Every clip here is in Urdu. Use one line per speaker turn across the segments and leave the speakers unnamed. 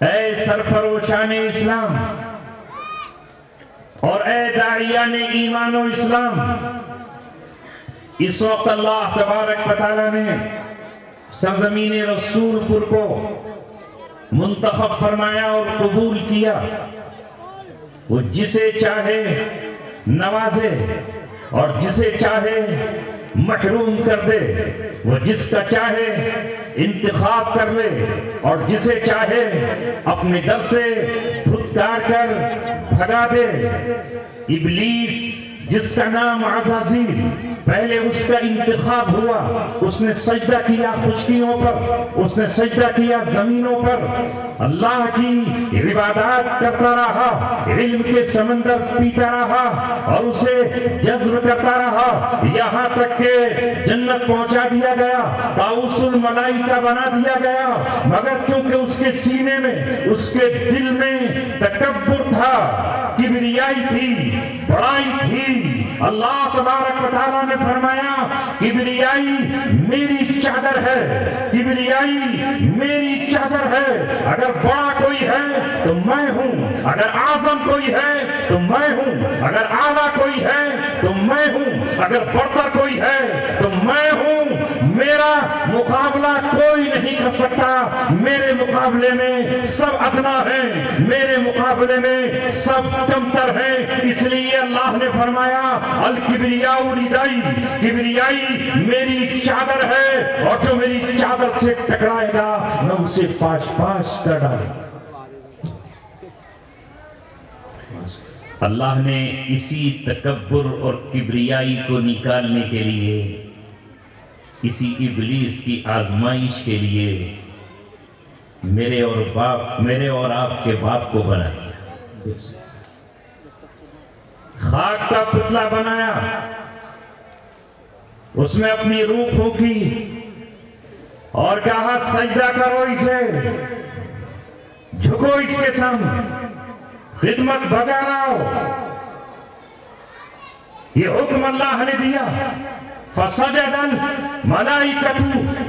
اے سرفروشان اسلام اور اے داعیان ایمان و اسلام، اس وقت اللہ تبارک و تعالیٰ نے سرزمین رسول پور کو منتخب فرمایا اور قبول کیا۔ وہ جسے چاہے نوازے اور جسے چاہے محروم کر دے، وہ جس کا چاہے انتخاب کر لے اور جسے چاہے اپنے در سے دھتکار کر بھگا دے۔ ابلیس جس کا نام عزازیل، پہلے اس کا انتخاب ہوا، اس نے سجدہ کیا خشکیوں پر، اس نے سجدہ کیا زمینوں پر، اللہ کی عبادات کرتا رہا، علم کے سمندر پیتا رہا اور اسے جذب کرتا رہا، یہاں تک کہ جنت پہنچا دیا گیا، طاؤس الملائکہ بنا دیا گیا، مگر چونکہ اس کے سینے میں، اس کے دل میں تکبر تھا، کبریائی تھی، بڑائی تھی، اللہ تبارک و تعالیٰ نے فرمایا کبریائی میری چادر ہے، کبریائی میری چادر ہے، اگر بڑا کوئی ہے تو میں ہوں، اگر اعظم کوئی ہے تو میں ہوں، اگر اعلیٰ کوئی ہے تو میں ہوں، اگر برتر کوئی ہے تو میں ہوں، میرا مقابلہ کوئی نہیں کر سکتا، میرے مقابلے میں سب ادنا ہیں، میرے مقابلے میں سب کمتر ہیں، اس لیے اللہ نے فرمایا الکبریاء ردائی، کبریائی میری چادر ہے اور جو میری چادر سے ٹکرائے گا میں اسے پاش پاش کر ڈالوں۔ اللہ نے اسی تکبر اور کبریائی کو نکالنے کے لیے، اسی ابلیس کی آزمائش کے لیے میرے اور آپ کے باپ کو بنا دیا، خاک کا پتلا بنایا، اس میں اپنی روح پھونکی اور کہا سجدہ کرو اسے، جھکو اس کے سامنے، خدمت بجا لاؤ۔ یہ حکم اللہ نے دیا، فسجد الملائکۃ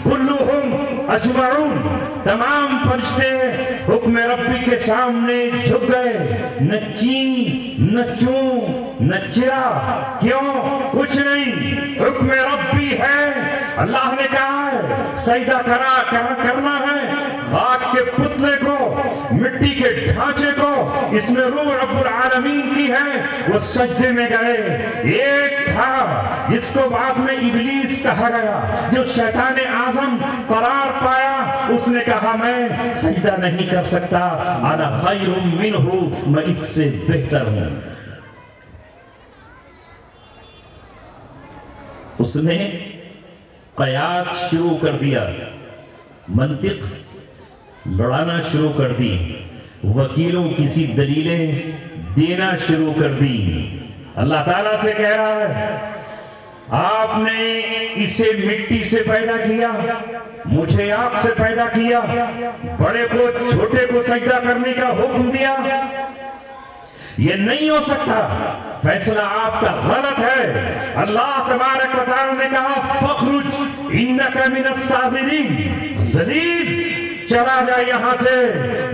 کلھم اجمعون، تمام فرشتے حکم ربی کے سامنے جھک گئے، نہ چین نہ چون نہ چرا، کیوں؟ کچھ نہیں، حکم ربی ہے، اللہ نے کہا ہے سجدہ کرنا ہے، خاک کے پتلے کو، مٹی کے ڈھانچے کو، اس میں روح رب العالمین کی ہے، وہ سجدے میں گئے۔ ایک تھا جس کو بعد میں ابلیس کہا گیا، جو شیطان اعظم قرار پایا، اس نے کہا میں سجدہ نہیں کر سکتا، انا خیر منہ، میں اس سے بہتر ہوں۔ اس نے قیاس شروع کر دیا، منطق لڑانا شروع کر دی، وکیلوں کسی دلیلیں دینا شروع کر دی۔ اللہ تعالیٰ سے کہہ رہا ہے آپ نے اسے مٹی سے پیدا کیا، مجھے آپ سے پیدا کیا، بڑے کو چھوٹے کو سجدہ کرنے کا حکم دیا، یہ نہیں ہو سکتا، فیصلہ آپ کا غلط ہے۔ اللہ تبارک و تعالیٰ نے کہا فخرج انک من الصاغرین، ذلیل چلا جا یہاں سے،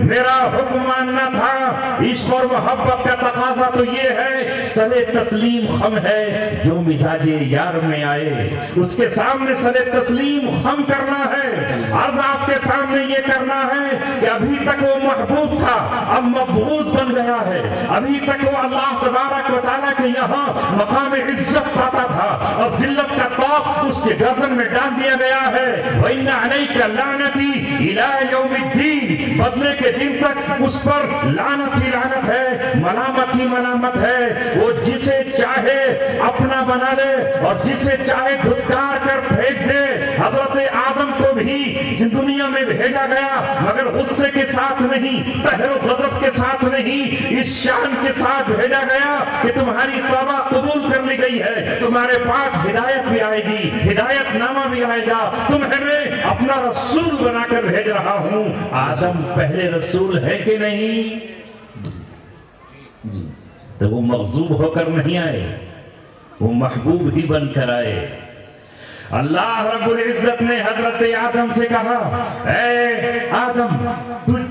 میرا حکم ماننا تھا، عشق اور محبت کا تقاضا تو یہ ہے، صلح تسلیم خم ہے، جو مزاج یار میں آئے اس کے سامنے صلح تسلیم خم کرنا ہے۔ عرض آپ کے سامنے یہ کرنا ہے کہ ابھی تک وہ محبوب تھا، اب مبغوض بن گیا ہے، ابھی تک وہ اللہ تبارک و تعالیٰ کے یہاں مقام عزت پاتا تھا، اب ذلت کا طوق اس کے گردن میں ڈال دیا گیا ہے۔ وَإِنَّ عَلَيْكَ لَعْنَتِي إِلَىٰ یوم الدین، بدلے کے دن تک اس پر لعنت ہی لعنت ہے، ملامت ہی ملامت ہے۔ وہ جسے چاہے اپنا بنا لے اور جسے چاہے دھتکار کر پھینک دے۔ حضرت آدم کو بھی دنیا میں بھیجا گیا مگر غصے کے ساتھ نہیں، قہر و غضب کے ساتھ نہیں، اس شان کے ساتھ بھیجا گیا کہ تمہاری توبہ قبول کر لی گئی ہے، تمہارے پاس ہدایت بھی آئے گی، ہدایت نامہ بھی آئے گا، تمہیں میں اپنا رسول بنا کر بھیج رہا ہوں۔ آدم پہلے رسول ہے کہ نہیں؟ تو وہ مغضوب ہو کر نہیں آئے، وہ محبوب ہی بن کر آئے۔ اللہ رب العزت نے حضرت آدم سے کہا اے آدم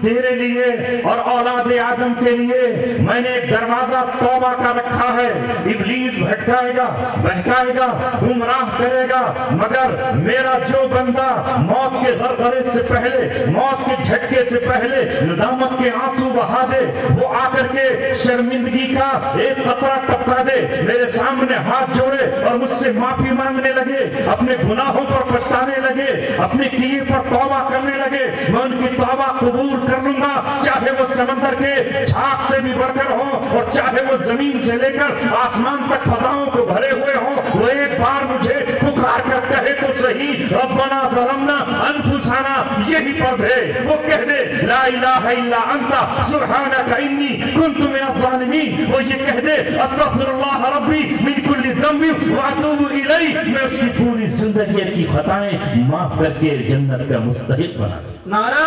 تیرے لیے اور اولاد آدم کے لیے میں نے ایک دروازہ توبہ کا رکھا ہے. ابلیس بھٹکائے گا بہکائے گا گمراہ کرے گا مگر میرا جو بندہ موت کے غرغرے سے پہلے موت کے جھٹکے سے پہلے ندامت کے آنسو بہا دے وہ آ کر کے شرمندگی کا ایک قطرہ ٹپکا دے میرے سامنے ہاتھ جوڑے اور مجھ سے معافی مانگنے لگے اپنے گناہوں پر پچھتانے لگے اپنے کیے پر توبہ کرنے لگے میں ان کی توبہ قبول کر لوں گا چاہے وہ سمندر کے جھاگ سے بھی بڑھ کر ہو اور چاہے وہ زمین سے لے کر آسمان تک فضاؤں کو بھرے ہوئے ہوں وہ ایک بار مجھے پکار کر کہے تو صحیح ربنا ظلمنا انفسنا یہی پڑھ دے وہ کہہ دے لا الہ الا انت سبحانک انی کنت من الظالمین وہ یہ کہہ دے استغفر اللہ ربی من کل ذنب واتوب الیہ میں اس کی پوری زندگی کی خطائیں معاف کر کے جنت کا مستحق بنا دوں.
نعرہ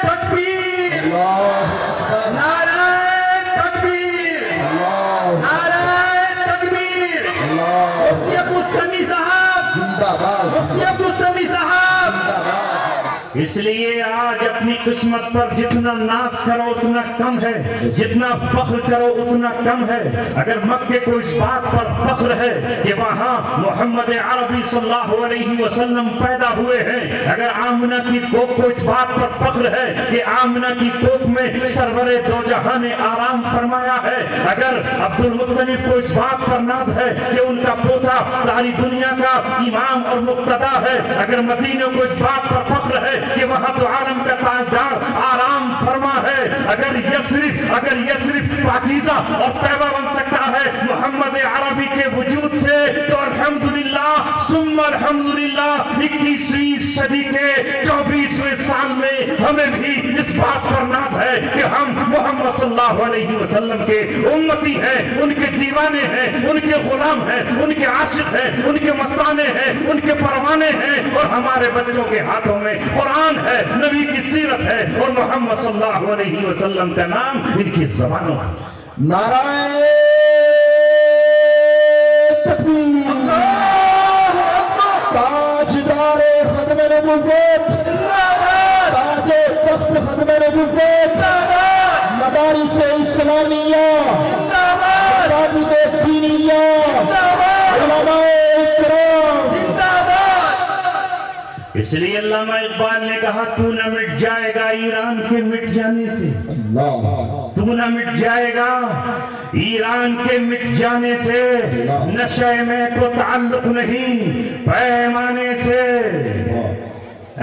تکبیر نعرہ تکبیر نعرہ تکبیر مفتی ابو السمی صاحب مفتی ابو السمی صاحب.
اس لیے آج اپنی قسمت پر جتنا ناز کرو اتنا کم ہے جتنا فخر کرو اتنا کم ہے. اگر مکے کو اس بات پر فخر ہے کہ وہاں محمد عربی صلی اللہ علیہ وسلم پیدا ہوئے ہیں اگر آمنہ کی کوکھ کو اس بات پر فخر ہے کہ آمنہ کی کوکھ میں سرور دو جہاں نے آرام فرمایا ہے اگر عبد المطلب کو اس بات پر ناز ہے کہ ان کا پوتا ساری دنیا کا امام اور مقتدا ہے اگر مدینہ کو اس بات پر فخر ہے کہ وہاں تو عالم کا تاجدار آرام فرما ہے اگر یثرب پاکیزہ اور طیبہ بن سکتا ہے محمد عربی کے وجود سے تو الحمدللہ ثم الحمدللہ 21ویں صدی کے 24ویں سال میں ہمیں بھی اس بات پر ناز ہے کہ ہم محمد صلی اللہ علیہ وسلم کے امتی ہیں ان کے دیوانے ہیں ان کے غلام ہیں ان کے عاشق ہیں ان کے مستانے ہیں ان کے پروانے ہیں اور ہمارے بچوں کے ہاتھوں میں قرآن ہے نبی کی سیرت ہے اور محمد صلی اللہ علیہ وسلم کا نام ان کی زبانوں میں.
نعرہ تکبیر تاجدار ختم نبوت تاج تخت ختم نبوت مدارس اسلامیہ مدارس دینیہ علماء کرام.
اس لیے علامہ اقبال نے کہا تو نہ مٹ جائے گا ایران کے مٹ جانے سے تو نہ مٹ جائے گا ایران کے مٹ جانے سے نشے میں کو تعلق نہیں پیمانے سے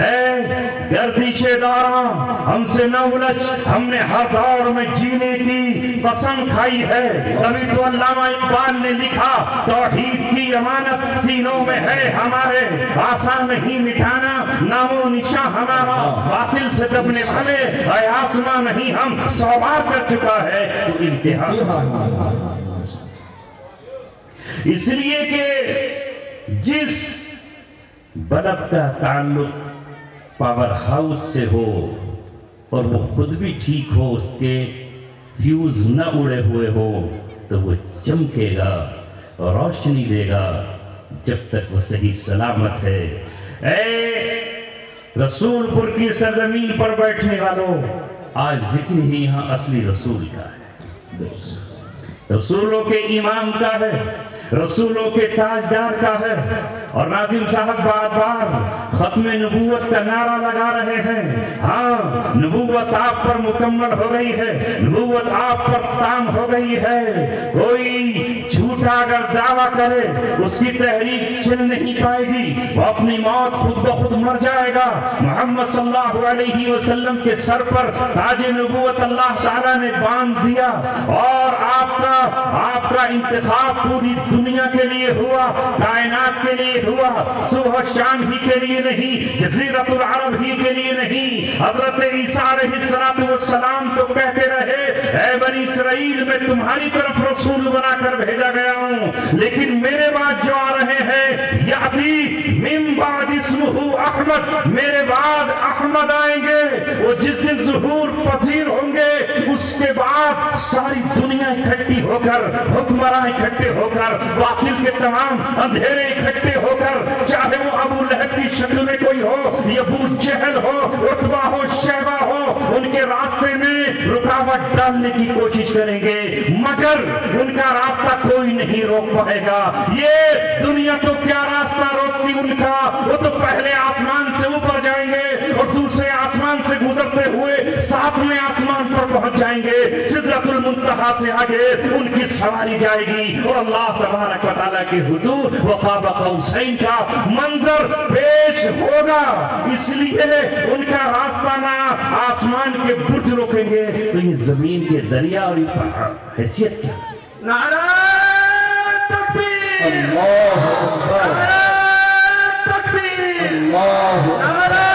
اے گردش داراں ہم سے نہ الجھ ہم نے ہر دور میں جینے کی قسم کھائی ہے تبھی تو علامہ اقبال نے لکھا توحید کی امانت سینوں میں ہے ہمارے آسان نہیں مٹھانا نام و نشاں ہمارا باطل سے دبنے والے اے آسمان نہیں ہم 100 بار کر چکا ہے تو انتہا. اس لیے کہ جس بلب کا تعلق پاور ہاؤس سے ہو اور وہ خود بھی ٹھیک ہو اس کے فیوز نہ اڑے ہوئے ہو تو وہ چمکے گا روشنی دے گا جب تک وہ صحیح سلامت ہے. اے رسول پور کی سرزمین پر بیٹھنے والوں آج ذکر ہی یہاں اصلی رسول کا ہے رسولوں کے امام کا ہے رسولوں کے تاجدار کا ہے اور ناظم صاحب بار بار ختم نبوت کا نعرہ لگا رہے ہیں. ہاں نبوت آپ پر مکمل ہو گئی ہے نبوت آپ پر تام ہو گئی ہے. کوئی جھوٹا اگر دعویٰ کرے اس کی تحریک چل نہیں پائے گی وہ اپنی موت خود بخود مر جائے گا. محمد صلی اللہ علیہ وسلم کے سر پر تاج نبوت اللہ تعالیٰ نے باندھ دیا اور آپ کا انتخاب پوری دنیا کے لیے ہوا کائنات کے لیے ہوا صبح شام ہی کے لیے نہیں جزیرۃ العرب ہی کے لیے نہیں. حضرت عیسیٰ علیہ السلام تو کہتے رہے اے بنی اسرائیل میں تمہاری طرف رسول بنا کر بھیجا گیا ہوں لیکن میرے بعد جو آ رہے ہیں یاتی من بعد اسمہ احمد میرے بعد احمد آئیں گے وہ جس دن ظہور پذیر ہوں گے اس کے بعد ساری دنیا اکٹھی ہو کر حکمراں اکٹھے ہو کر باطل کے تمام اندھیرے اکٹھے ہو کر جہل ہو، عتبہ ہو، شیبہ ہو، ان کے راستے میں رکاوٹ ڈالنے کی کوشش کریں گے، مگر ان کا راستہ کوئی نہیں روک پائے گا۔ یہ دنیا تو کیا راستہ روکتی ان کا، وہ تو پہلے آسمان سے اوپر جائیں گے اور دوسرے آسمان سے گزرتے ہوئے ساتویں آسمان پر پہنچ جائیں گے، سدرۃ المنتہا سے آگے ان کی سواری جائے گی اور اللہ تبارک و تعالیٰ کے حضور وقاب قوسین کا منظر پیش ہوگا۔ اس لیے ان کا راستہ نہ آسمان کے برج روکیں گے تو یہ زمین کے دریا اور یہ پہاڑ، حیثیت کیا؟
نعرہ تکبیر،
اللہ اکبر،
نعرہ تکبیر،
اللہ
نعرہ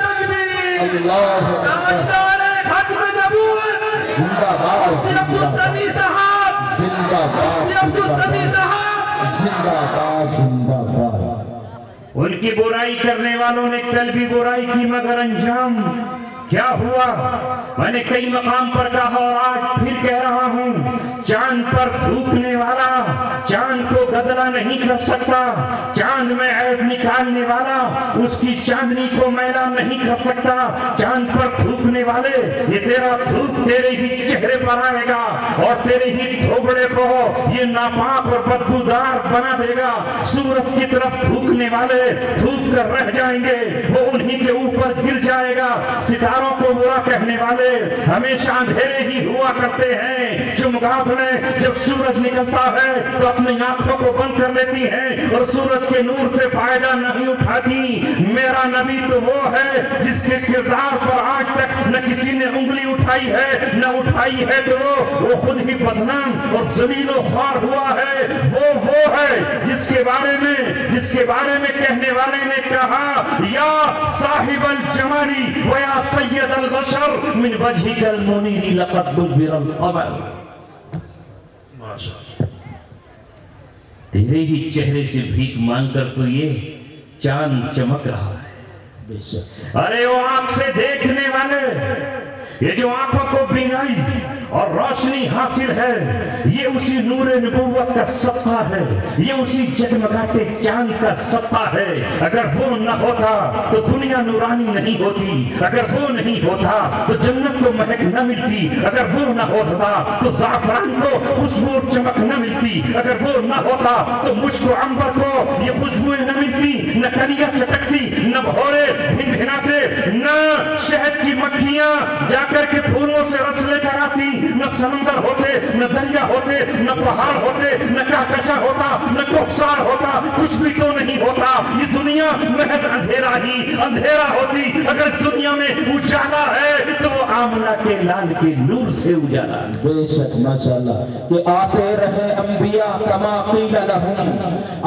تکبیر،
اللہ اکبر،
تاجدار ختم نبوت
زندہ باد،
حضرت عبدالسمیع صاحب،
زندہ باد،
حضرت عبدالسمیع صاحب۔
زندہ باد، زندہ باد۔
ان کی برائی کرنے والوں نے کل بھی برائی کی، مگر انجام کیا ہوا؟ میں نے کئی مقام پر کہا اور آج پھر کہہ رہا ہوں، چاند پر تھوکنے والا چاند کو گدلا نہیں کر سکتا، چاند میں عیب نکالنے والا اس کی چاندنی کو میلا نہیں کر سکتا۔ چاند پر تھوکنے والے یہ تیرا تھوک تیرے ہی چہرے پر آئے گا اور تیرے ہی تھوبڑے کو یہ ناپاک اور بدبودار بنا دے گا۔ سورج کی طرف تھوکنے والے تھوک کر رہ جائیں گے، وہ انہی کے اوپر گر جائے گا۔ ستاروں کو برا کہنے والے ہمیشہ اندھیرے ہی ہوا کرتے ہیں۔ چمگادھ میں جب سورج نکلتا ہے تو اپنی آنکھوں کو بند کر لیتی ہیں اور سورج کے نور سے فائدہ نہیں اٹھاتی۔ میرا نبی تو وہ ہے جس کے کردار پر آج تک نہ کسی نے انگلی اٹھائی ہے، نہ اٹھائی ہے تو وہ خود ہی بدنام اور ذلیل و خوار ہوا ہے۔ وہ ہے جس کے بارے میں کہنے والے نے کہا، یا صاحب الجمالی و یا سید البشر من وجهك المنیر لقد دبر القمر۔ تیرے ہی چہرے سے بھیک مانگ کر تو یہ چاند چمک رہا ہے۔ ارے وہ آنکھ سے دیکھنے والے، یہ جو آنکھوں کو بینائی اور روشنی حاصل ہے، یہ اسی نور نبوت کا صدقہ ہے، یہ اسی جگمگاتے چاند کا صدقہ ہے۔ اگر وہ نہ ہوتا تو دنیا نورانی نہیں ہوتی، اگر وہ نہیں ہوتا تو جنت کو مہک نہ ملتی، اگر وہ نہ ہوتا تو زعفران کو خوشبو اور چمک نہ ملتی، اگر وہ نہ ہوتا تو مشک و عنبر کو یہ خوشبوئیں نہ ملتی، نہ کلیاں چٹکتی، نہ بھورے بھن بھناتے، نہ شہد کی مکھیاں جا کر کے پھولوں سے رس لے کر آتی، نہ سمندر ہوتے، نہ دریا ہوتے، نہ پہاڑ ہوتے، نہ کہکشاں ہوتا، نہ کوکسار ہوتا، کچھ بھی تو نہیں ہوتا۔ یہ دنیا محض اندھیرا ہی اندھیرا ہوتی۔ اگر اس دنیا میں اجالا ہے تو وہ آمنہ کے لال کے نور سے اجالا۔
بے شک ماشاءاللہ کہ آتے رہے انبیاء کما قیل لہم،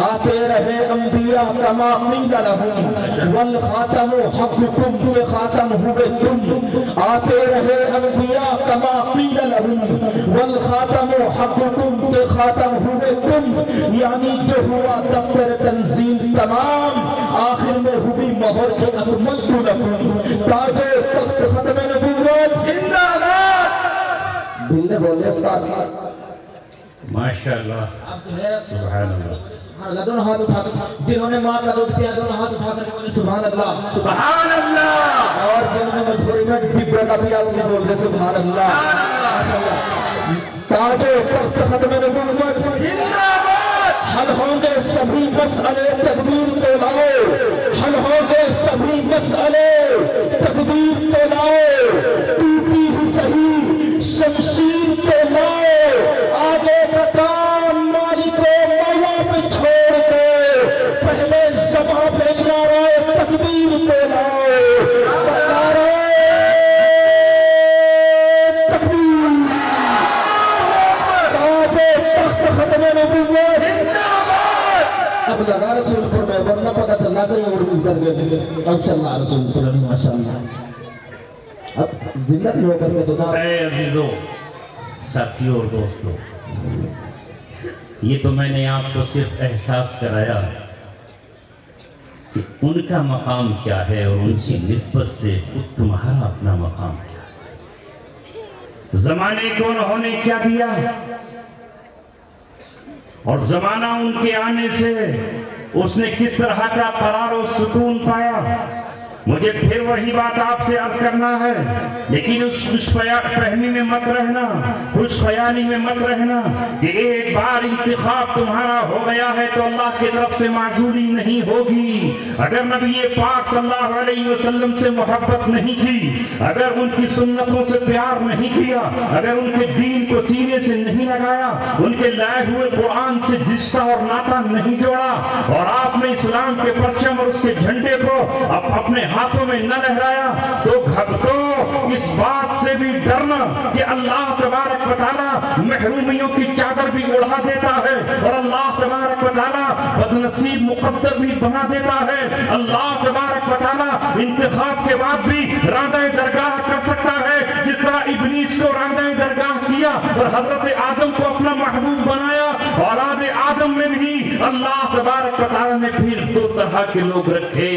آتے رہے انبیاء کما قیل لہم، والخاتم حقکم کہ خاتم ہوئے تم، آتے رہے انبیاء کما قیل لہم، والخاتم حقکم کہ خاتم ہوئے تم، یعنی جو ہوا دفتر تنظیم تمام، آخر میں ہوئی مہر کے اکملت لکم، تاج تخت ختم نبوت زندہ باد۔ دل نے بولے استاد
ماشاءاللہ، سبحان اللہ،
دونوں ہاتھ اٹھا کر جنہوں نے ماں کا دودھ پیا دونوں ہاتھ اٹھا کر بولے سبحان اللہ،
سبحان اللہ۔
اور جنہوں نے مجبوری میں ڈبے کا پیا انہیں بولتے سبحان اللہ، ماشاءاللہ۔ تاج تخت ختم نبوت زندہ باد۔ حل ہوں گے سبھی مسئلے تدبیر تو لاؤ، حل ہوں گے سبھی مسئلے تدبیر تو لاؤ، ٹوٹی ہی صحیح شمشیر تو لاؤ، آگے کا کام مالک و مولا پہ چھوڑ دو، پہلے زبان پہ نعرہ تکبیر تو لاؤ، نعرہ تکبیر، تاج تخت ختم نبوت زندہ باد۔ اب لگا رسول فرمائے ورنہ پتہ چلا کہ یہ اردو کر گئے، اب چل رہا رسول فرمائے ماشاءاللہ۔ اب زندگی ہو کر کے سنا
اے عزیزو، ساتھیوں اور دوستوں، یہ تو میں نے آپ کو صرف احساس کرایا کہ ان کا مقام کیا ہے اور ان کی نسبت سے خود تمہارا اپنا مقام کیا ہے۔ زمانے کو انہوں نے کیا دیا اور زمانہ ان کے آنے سے اس نے کس طرح کا قرار و سکون پایا۔ مجھے پھر وہی بات آپ سے عرض کرنا ہے، لیکن اس خوش فہمی میں مت رہنا، خوش خیالی میں مت رہنا کہ ایک بار انتخاب تمہارا ہو گیا ہے تو اللہ کی طرف سے معذوری نہیں ہوگی۔ اگر نبی پاک صلی اللہ علیہ وسلم سے محبت نہیں کی، اگر ان کی سنتوں سے پیار نہیں کیا، اگر ان کے دین کو سینے سے نہیں لگایا، ان کے لائے ہوئے قرآن سے رشتہ اور ناطہ نہیں جوڑا، اور آپ نے اسلام کے پرچم اور اس کے جھنڈے کو اپنے ہاتھوں میں نہ لہرایا، تو اس بات سے بھی ڈرنا کہ اللہ تبارک و تعالی محرومیوں کی چادر بھی اڑا دیتا ہے، اور اللہ تبارک و تعالی بدنصیب مقدر بھی بنا دیتا ہے۔ اللہ تبارک و تعالی انتخاب کے بعد بھی راندہ درگاہ کر سکتا ہے، جس طرح ابلیس کو راندہ درگاہ کیا اور حضرت آدم کو اپنا محبوب بنایا۔ اولاد آدم میں بھی اللہ تبارک و تعالی نے پھر دو طرح کے لوگ رکھے،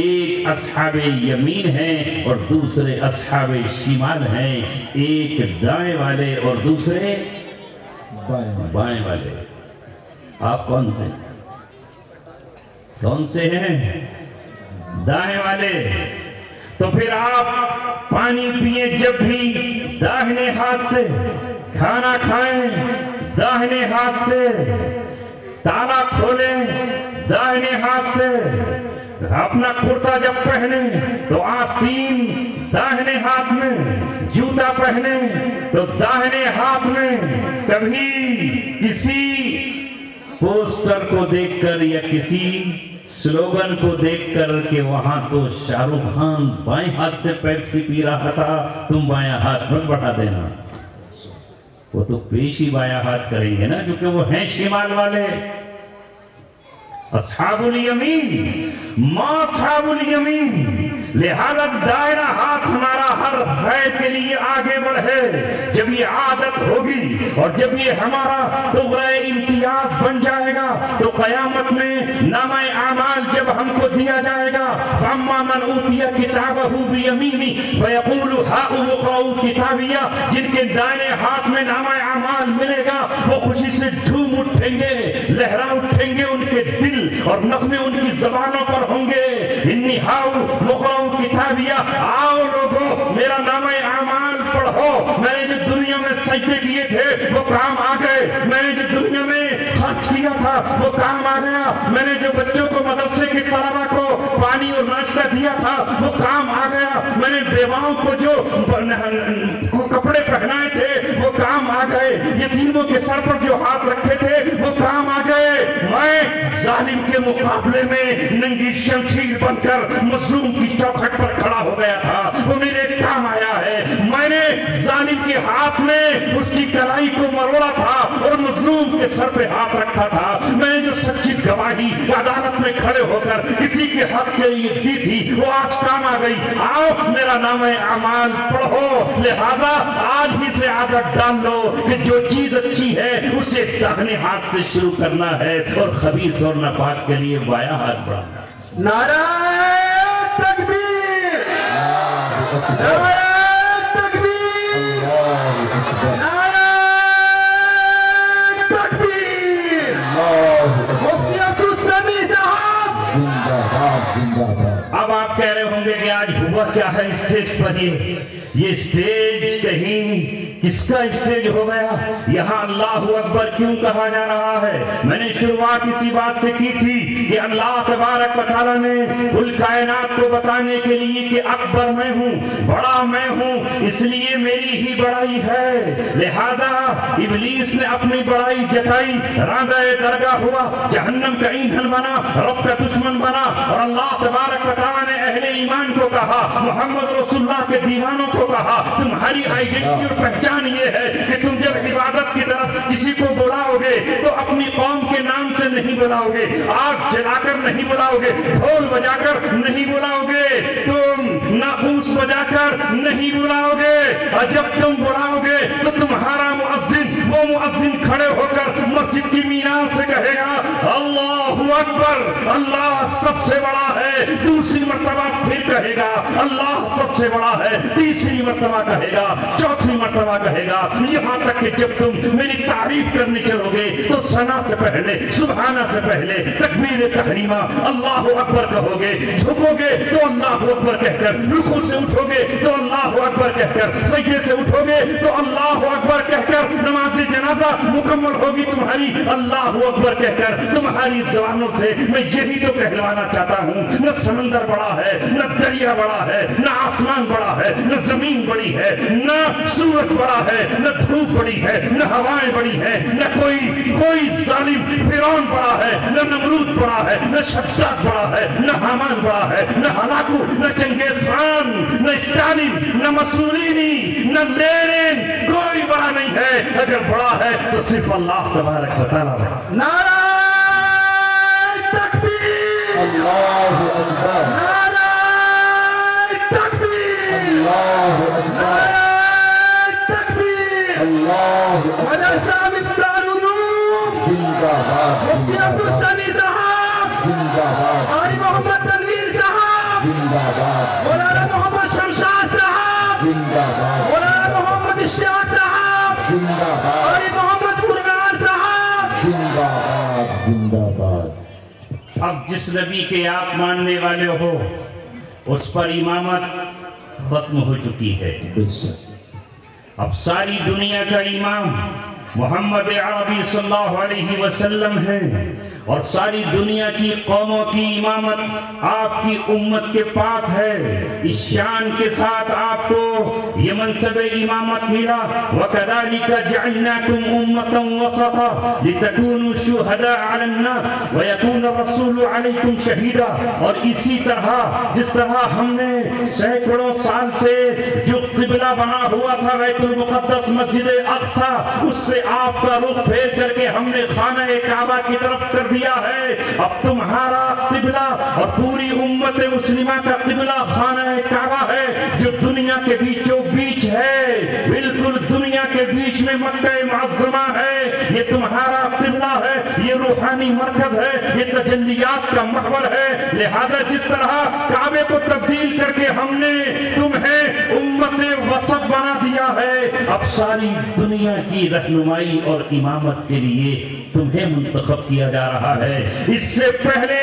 ایک اصحاب یمین ہیں اور دوسرے اصحاب شمال ہیں، ایک دائیں والے اور دوسرے بائیں والے۔ آپ کون سے ہیں؟ دائیں والے۔ تو پھر آپ پانی پئیں جب بھی داہنے ہاتھ سے، کھانا کھائیں داہنے ہاتھ سے، تالا کھولیں داہنے ہاتھ سے، اپنا کرتا جب پہنے تو آستین داہنے ہاتھ میں، جوتا پہنے تو داہنے ہاتھ میں۔ کبھی کسی پوسٹر کو دیکھ کر یا کسی سلوگن کو دیکھ کر کہ وہاں تو شاہ رخ خان بائیں ہاتھ سے پیپسی پی رہا تھا، تم بائیں ہاتھ میں بڑھا دینا، وہ تو پیش ہی بائیں ہاتھ کریں گے نا، کیونکہ وہ ہیں شمال والے۔ اصحاب الیمین، ما اصحاب الیمین، لہذا دائرہ ہاتھ ہمارا ہر خیر کے لیے آگے بڑھے۔ جب یہ عادت ہوگی اور جب یہ ہمارا طغرہ امتیاز بن جائے گا تو قیامت میں نامہ اعمال جب ہم کو دیا جائے گا، فَأَمَّا مَنْ أُوتِيَ كِتَابَهُ بِيَمِينِهِ فَيَقُولُ هَاؤُمُ اقْرَءُوا کتابیہ، جن کے دائیں ہاتھ میں نامہ اعمال ملے گا وہ خوشی سے جھوم اٹھیں گے، لہرا اٹھیں گے، ان کے دل اور نغمے ان کی زبانوں پر ہوں گے۔ انی ہاؤ مقرؤ کتابیہ، آؤ لوگو میرا نامہ اعمال پڑھو، میں نے جو دنیا میں سجدے کیے تھے وہ کام آ گئے، میں نے جو دنیا میں خرچ کیا تھا وہ کام آ گیا، میں نے جو بچوں کو مدرسے کے طلبہ کو پانی اور ناشتہ دیا تھا وہ کام آ گیا، میں نے بیواؤں کو جو کپڑے پہنائے تھے وہ کام آ گئے، یتیموں کے سر پر جو ہاتھ رکھے تھے وہ کام آ گئے۔ میں ظالم کے مقابلے میں ننگی شمشیر بن کر مظلوم کی چوکھٹ پر کھڑا ہو گیا تھا، وہ میرے کام آیا ہے۔ میں نے ظالم کے ہاتھ میں اس کی کلائی کو مروڑا تھا اور مظلوم کے سر پہ ہاتھ رکھا تھا، میں نے جو سچی گواہی عدالت میں کھڑے ہو کر کسی کے حق کے لیے دی تھی وہ آج کام آ گئی۔ آؤ میرا نامہ اعمال پڑھو، لہذا آج ہی سے عادت ڈال لو کہ جو چیز اچھی ہے اسے داہنے ہاتھ سے شروع کرنا ہے اور خبیث اور ناپاک کے لیے بایاں ہاتھ بڑھانا۔
نعرہ تکبیر، نعرہ تکبیر، نعرہ تکبیر، مفتی عبدالسمیع صاحب
زندہ باد، زندہ باد۔
اب آپ کہہ رہے ہوں گے کہ آج ہوا کیا ہے اسٹیج پر؟ یہ اسٹیج کہیں کس کا اسٹیج ہو گیا؟ یہاں اللہ اکبر کیوں کہا جا رہا ہے؟ میں نے شروعات اسی بات سے کی تھی کہ اللہ تبارک و تعالیٰ نے کل کائنات کو بتانے کے لیے کہ اکبر میں ہوں، بڑا میں ہوں، اس لیے میری ہی بڑائی ہے، لہذا ابلیس نے اپنی بڑائی جتائی، راندہ درگاہ ہوا، جہنم کا ایندھن بنا، رب کا دشمن بنا، اور اللہ تبارک و تعالیٰ نے اہل ایمان کو کہا، محمد رسول اللہ کے دیوانوں کو کہا، تمہاری آئیڈینٹی اور پہچان یہ ہے کہ تم جب عبادت کی طرف کسی کو بلاؤ گے تو اپنی قوم کے نام سے نہیں بلاؤ گے، آگ جلا کر نہیں بلاؤ گے، ڈھول بجا کر نہیں بلاؤ گے، تم ناقوس بجا کر نہیں بلاؤ گے، اور جب تم بلاؤ گے تو تمہارا مؤذن، وہ مؤذن کھڑے ہو کر مسجد کی مینار سے کہے گا اللہ اکبر، اللہ سب سے بڑا ہے، دوسری مرتبہ پھر کہے گا اللہ سب سے بڑا ہے، تیسری مرتبہ کہے گا، چوتھی مرتبہ کہے گا، یہاں تک کہ جب تم میری تعریف کرنے چلو گے تو ثنا سے پہلے، سبحانہ سے پہلے تکبیر تحریمہ اللہ اکبر کہو گے، جھکو گے تو اللہ اکبر کہہ کر، رکوع سے اٹھو گے تو اللہ اکبر کہہ کر، سجدے سے اٹھو گے تو اللہ اکبر کہہ کر، نماز جنازہ مکمل ہوگی تمہاری اللہ اکبر کہہ کر، تمہاری زبانوں سے میں یہی تو کہلوانا چاہتا ہوں، نہ سمندر بڑا ہے، نہ دریا بڑا ہے، نہ آسمان بڑا ہے، نہ زمین بڑی ہے، نہ سورج بڑا ہے، نہ دھوپ بڑی ہے، نہ ہوائیں بڑی ہیں، نہ کوئی ظالم فرعون بڑا ہے، نہ نمرود بڑا ہے، نہ شداد بڑا ہے، نہ حامان بڑا ہے، نہ ہلاکو، نہ چنگیز خان، نہ اسٹالن، نہ مسولینی، نہ لینن، کوئی بڑا نہیں ہے، اگر بڑا ہے تو صرف اللہ تبارک و تعالیٰ ہے۔
نعرہ تکبیر،
اللہ اکبر،
نعرہ تکبیر،
اللہ اکبر،
نعرہ تکبیر،
اللہ اکبر،
مدرسہ مفتاح العلوم،
زندہ باد،
مفتی عبدالسمیع صاحب،
زندہ باد،
قاری محمد تنویر صاحب،
زندہ باد،
مولانا محمد شمشاد صاحب،
زندہ باد،
مولانا محمد اشتیاق صاحب،
زندہ باد،
قاری محمد فرقان صاحب،
زندہ باد، زندہ باد۔
اب جس نبی کے آپ ماننے والے ہو اس پر امامت ختم ہو چکی ہے،
بے شک،
اب ساری دنیا کا امام محمد عربی صلی اللہ علیہ وسلم ہے، اور ساری دنیا کی قوموں کی امامت آپ کی امت کے پاس ہے۔ اس شان کے ساتھ آپ کو یہ منصب امامت ملا، وَكَذَلِكَ جَعَلْنَاكُمْ أُمَّةً وَسَطًا لِتَكُونُوا شُهَدَاءَ عَلَى النَّاسِ وَيَكُونَ الرَّسُولُ عَلَيْكُمْ شَهِيدًا، اور اسی طرح جس طرح ہم نے سینکڑوں سال سے جو قبلہ بنا ہوا تھا بیت المقدس مسجد اقصی، اس سے آپ کا رخ پھیر کر کے ہم نے خانہ کعبہ کی طرف کر دیا ہے۔ اب تمہارا قبلہ اور پوری امت مسلمہ کا قبلہ خانہ کعبہ ہے، جو دنیا کے بیچوں بیچ ہے، بالکل دنیا کے بیچ میں مکہ معظمہ ہے، یہ تمہارا قبلہ ہے، یہ روحانی مرکز ہے، یہ تجلیات کا محور ہے۔ لہذا جس طرح کعبے کو تبدیل کر کے ہم نے تمہیں امت وسط بنا دیا ہے، اب ساری دنیا کی رہنمائی اور امامت کے لیے تمہیں منتخب کیا جا رہا ہے۔ اس سے پہلے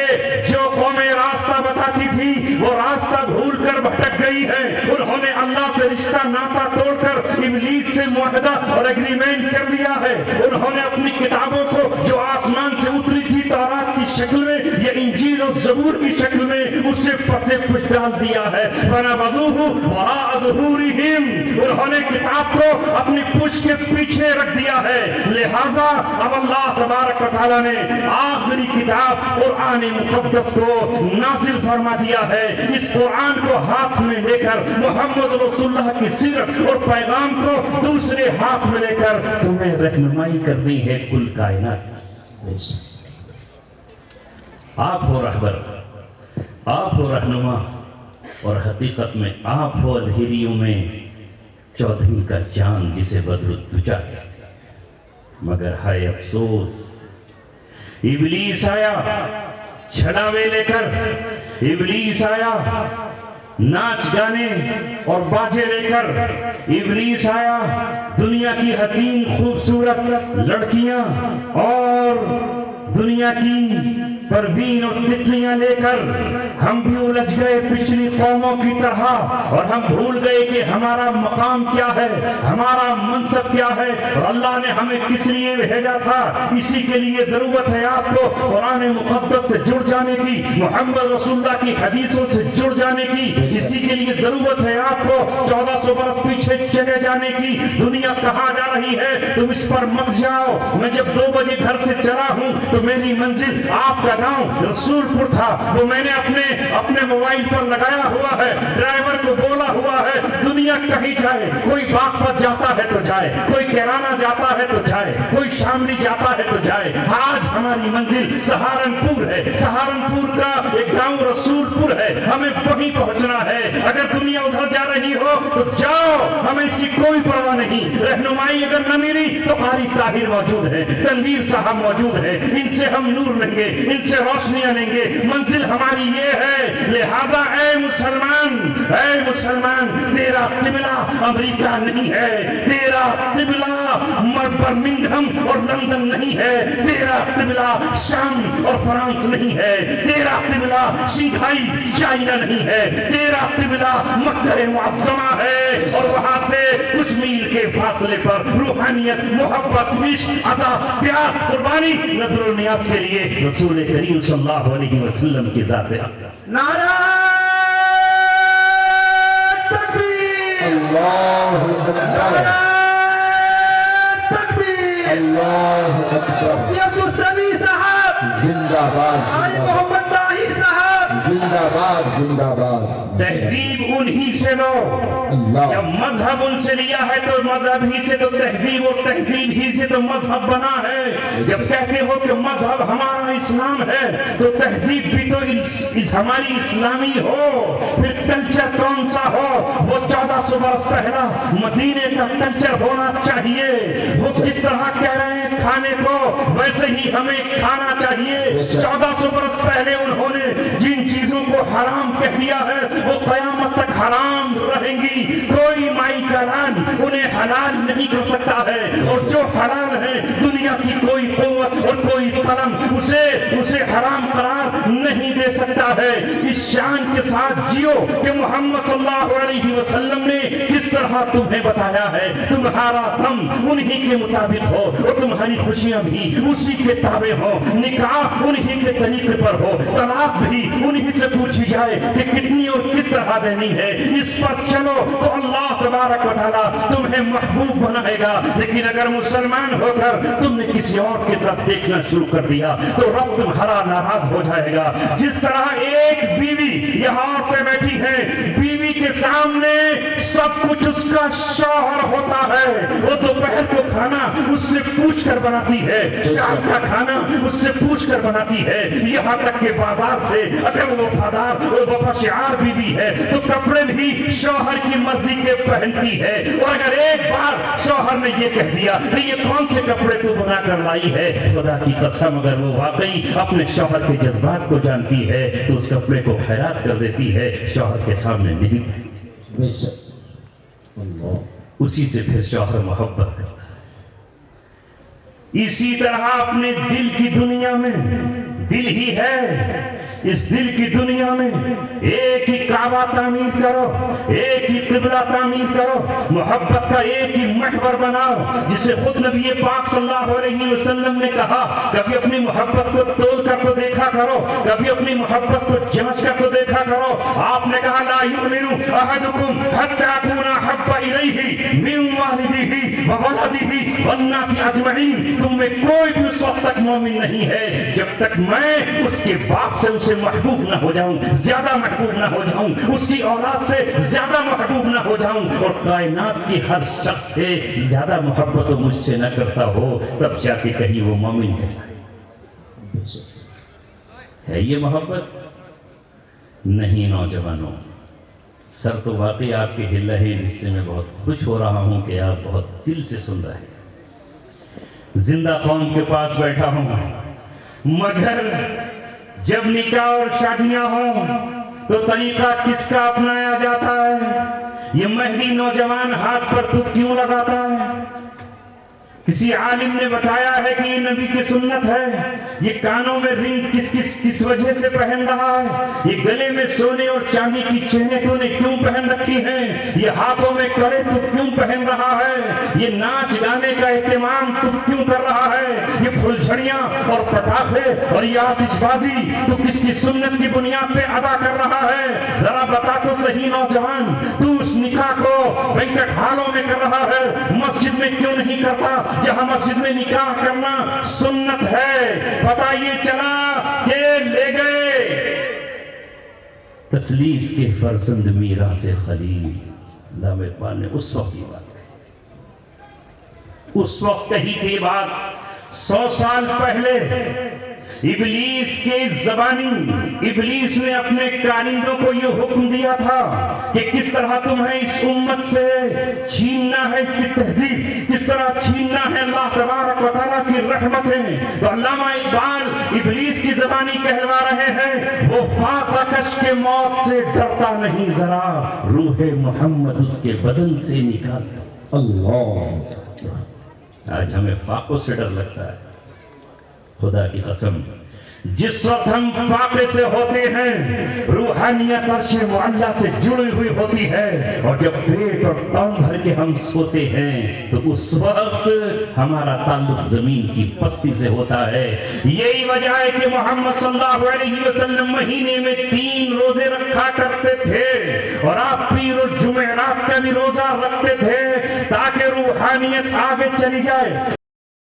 جو قومیں راستہ بتاتی تھی وہ راستہ بھول کر بھٹک گئی ہے، انہوں نے اللہ سے رشتہ ناتا توڑ کر ابلیس سے معاہدہ اور ایگریمنٹ کر لیا ہے، انہوں نے اپنی کتابوں کو جو آسمان سے اتری تھی تورات کی شکل میں یا انجیل اور زبور کی شکل میں، اسے پسے پش ڈال دیا ہے۔ فَنَبَذُوهُ وَرَاءَ ظُهُورِهِمْ، انہوں نے کتاب کو اپنی پشت کے پیچھے رکھ دیا ہے۔ لہٰذا اب اللہ تبارک و تعالیٰ نے آخری کتاب قرآن مقدس کو نازل فرما دیا ہے۔ اس قرآن کو ہاتھ میں لے کر محمد رسول اللہ کی سیرت اور پیغام کو دوسرے ہاتھ میں لے کر تمہیں رہنمائی کرنی ہے کل کائنات۔ آپ ہو رہبر، آپ ہو رہنما، اور حقیقت میں آپ ہو اندھیریوں میں چودھویں کا چاند جسے بدر الدجا کہتے ہیں۔ مگر ہائے افسوس، ابلیس آیا چھڑاوے لے کر، ابلیس آیا ناچ گانے اور باجے لے کر، ابلیس آیا دنیا کی حسین خوبصورت لڑکیاں اور دنیا کی پروین اور تتلیاں لے کر۔ ہم بھی الجھ گئے پچھلی قوموں کی طرح، اور ہم بھول گئے کہ ہمارا مقام کیا ہے، ہمارا منصب کیا ہے، اور اللہ نے ہمیں کس لیے بھیجا تھا۔ اسی کے لیے ضرورت ہے آپ کو قرآن مقدس سے جڑ جانے کی، محمد رسول اللہ کی حدیثوں سے جڑ جانے کی۔ اسی کے لیے ضرورت ہے آپ کو 1400 برس پیچھے چلے جانے کی۔ دنیا کہاں جا رہی ہے تم اس پر مت جاؤ۔ میں جب 2 بجے گھر سے چلا ہوں تو میری منزل آپ کا گاؤں رسول پور تھا، وہ میں نے اپنے موبائل پر لگایا ہوا ہے، ڈرائیور کو بولا ہوا ہے، دنیا دنیا کہیں جائے، کوئی باغپت جاتا ہے تو جائے، کوئی کیرانہ جاتا ہے تو جائے، کوئی شاملی جاتا ہے تو جائے، آج ہماری منزل سہارنپور ہے، سہارنپور کا ایک گاؤں رسول پور ہے، ہمیں وہیں پہنچنا ہے۔ اگر دنیا ادھر جا رہی ہو تو جاؤ، ہمیں اس کی کوئی پرواہ نہیں۔ رہنمائی اگر نہ ملی تو قاری طاہر موجود ہے، تنویر صاحب موجود ہے، ان سے ہم نور لیں گے، ان سے روشنیاں لیں گے۔ منزل ہماری یہ ہے، لہذا اے مسلمان، تیرا قبلہ امریکہ نہیں ہے، تیرا قبلہ برمنگھم اور لندن نہیں ہے، تیرا قبلہ شام اور فرانس نہیں ہے، تیرا قبلہ شنگھائی چائنا نہیں ہے، تیرا قبلہ مکہ معظمہ ہے، اور وہاں سے کچھ میل کے فاصلے پر روحانیت، محبت، عشق، عطا، پیار، قربانی، نظر و نیاز کے لیے رسول کریم صلی اللہ علیہ وسلم کی ذات اقدس۔
نعرہ تکبیر،
اللہ اکبر،
نعرہ تکبیر،
اللہ اکبر،
یہ عبدالسمیع صاحب،
زندہ باد،
آئی محمد طاہر صاحب،
زندہ باد، زندہ باد،
تہذیب انہی سے لو،
اللہ،
جب مذہب ان سے لیا ہے تو مذہب ہی سے تو تہذیب، اور تہذیب ہی سے تو مذہب بنا ہے۔ جب کہتے ہو کہ مذہب ہمارا اسلام ہے تو تہذیب بھی تو ہماری اسلامی ہو، پھر کلچر کون سا ہو؟ وہ 1400 برس پہلا مدینے کا کلچر ہونا چاہیے۔ وہ کس طرح کہہ رہے ہیں کھانے کو، ویسے ہی ہمیں کھانا چاہیے۔ 1400 برس پہلے انہوں نے جن چیزوں کو حرام کہہ دیا ہے وہ قیامت تک حرام رہیں گی۔ کوئی مائی کا لال انہیں حلال نہیں کر سکتا ہے، اور جو حلال ہے دنیا کی کوئی قوت اور کوئی قلم اسے حرام قرار نہیں دے سکتا ہے۔ اس شان کے ساتھ جیو کہ محمد صلی اللہ علیہ وسلم نے کس طرح تمہیں بتایا ہے، تمہارا دم انہی کے مطابق ہو، اور تمہاری خوشیاں بھی اسی کے تابع ہو، نکاح انہی کے طریقے پر ہو، طلاق بھی انہی سے پوچھی جائے کہ کتنی اور کس طرح دینی ہے۔ اس پر چلو تو اللہ تبارک و تعالیٰ تمہیں محبوب بنائے گا۔ لیکن اگر مسلمان ہو کر تم نے کسی اور کی طرف دیکھنا شروع کر دیا تو رب تمہارا ناراض ہو جائے گا۔ جس طرح ایک بیوی یہاں پہ بیٹھی ہے، بیوی کے سامنے سب کچھ اس کا شوہر ہوتا ہے، وہ دوپہر کو کھانا اس سے پوچھ کر بناتی ہے، شام کا کھانا اس سے پوچھ کر بناتی ہے، یہاں تک کہ بازار سے اگر وہ وفادار اور وفاشعار بیوی ہے تو کپڑے بھی شوہر کی مرضی کے پہنتی ہے۔ اور اگر ایک بار شوہر نے یہ کہہ دیا کہ یہ کون سے کپڑے تو بنا کر لائی ہے، خدا کی قسم اگر وہ واقعی اپنے شوہر کے جذبات کو جانتی ہے تو اس کپڑے کو خیرات کر دیتی ہے، شوہر کے سامنے نہیں،
بے شک، اللہ،
اسی سے پھر شوہر محبت کرتا ہے۔ اسی طرح اپنے دل کی دنیا میں، دل ہی ہے، اس دل کی دنیا میں ایک ہی کعبہ تعمیر کرو، ایک ہی قبلہ تعمیر کرو، محبت کا ایک ہی محور بناؤ، جسے خود نبی پاک صلی اللہ علیہ وسلم نے کہا کبھی اپنی محبت کو تول کر تو دیکھا کرو، کبھی اپنی محبت کو جانچ کر تو دیکھا کرو۔ آپ نے کہا لا یؤمن احدکم حتی اکون احب الیہ من والدہ وولدہ والناس اجمعین، تم میں کوئی بھی اس وقت تک مومن نہیں ہے جب تک میں اس کے باپ سے اسے محبوب نہ ہو جاؤں، زیادہ محبوب نہ ہو جاؤں، اس کی اولاد سے زیادہ محبوب نہ ہو جاؤں، اور کائنات کی ہر شخص سے زیادہ محبت مجھ سے نہ کرتا ہو، تب جا کے کہیں وہ مومن کہلائے۔ ہے یہ محبت؟ نہیں نوجوانوں، سر تو واقعی آپ کے ہل رہے ہیں، جس سے میں بہت خوش ہو رہا ہوں کہ آپ بہت دل سے سن رہے ہیں۔ زندہ قوم کے پاس بیٹھا ہوں، مگر جب نکاح اور شادیاں ہوں تو طریقہ کس کا اپنایا جاتا ہے؟ یہ مہدی نوجوان ہاتھ پر تو کیوں لگاتا ہے؟ کسی عالم نے بتایا ہے کہ یہ نبی کی سنت ہے۔ یہ کانوں میں رنگ کس وجہ سے پہن رہا ہے؟ یہ گلے میں سونے اور چاندی کی چینیں تو نے کیوں پہن رکھی ہیں؟ یہ ہاتھوں میں کڑے تو کیوں پہن رہا ہے؟ یہ ناچ گانے کا اہتمام تو کیوں کر رہا ہے؟ یہ پھلجھڑیاں اور پٹاخے اور یہ آتش بازی تو کس کی سنت کی بنیاد پہ ادا کر رہا ہے؟ ذرا بتا تو صحیح نوجوان، تو اس نکاح کو وینکٹ ہالوں میں کر رہا ہے، مسجد میں کیوں نہیں کرتا جہاں مسجد میں نکاح کرنا سنت ہے؟ پتہ یہ چلا کہ لے گئے تسلیس کے فرزند میراث خلیل، علامہ علامہ اقبال نے اس وقت یہ بات کہی، اس وقت کہی تھی بات 100 سال پہلے ابلیس کے زبانی ابلیس نے اپنے کارندوں کو یہ حکم دیا تھا کہ کس طرح تمہیں اس امت سے چھیننا ہے، اس کی تہذیب کس طرح چھیننا ہے اللہ تبارک و تعالیٰ کی رحمتیں۔ تو علامہ اقبال ابلیس کی زبانی کہلوا رہے ہیں، وہ فاقہ کش کے موت سے ڈرتا نہیں، ذرا روح محمد اس کے بدن سے نکالتا۔
اللہ،
آج ہمیں فاقوں سے ڈر لگتا ہے، خدا کی قسم جس وقت ہم فاقے سے ہوتے ہیں روحانیت عرش معلیٰ سے جڑی ہوئی ہوتی ہے، اور جب پیٹ اور ٹانگ بھر کے ہم سوتے ہیں تو اس وقت ہمارا تعلق زمین کی پستی سے ہوتا ہے۔ یہی وجہ ہے کہ محمد صلی اللہ علیہ وسلم مہینے میں 3 روزے رکھا کرتے تھے، اور آپ پیر و جمعرات کا بھی روزہ رکھتے تھے تاکہ روحانیت آگے چلی جائے۔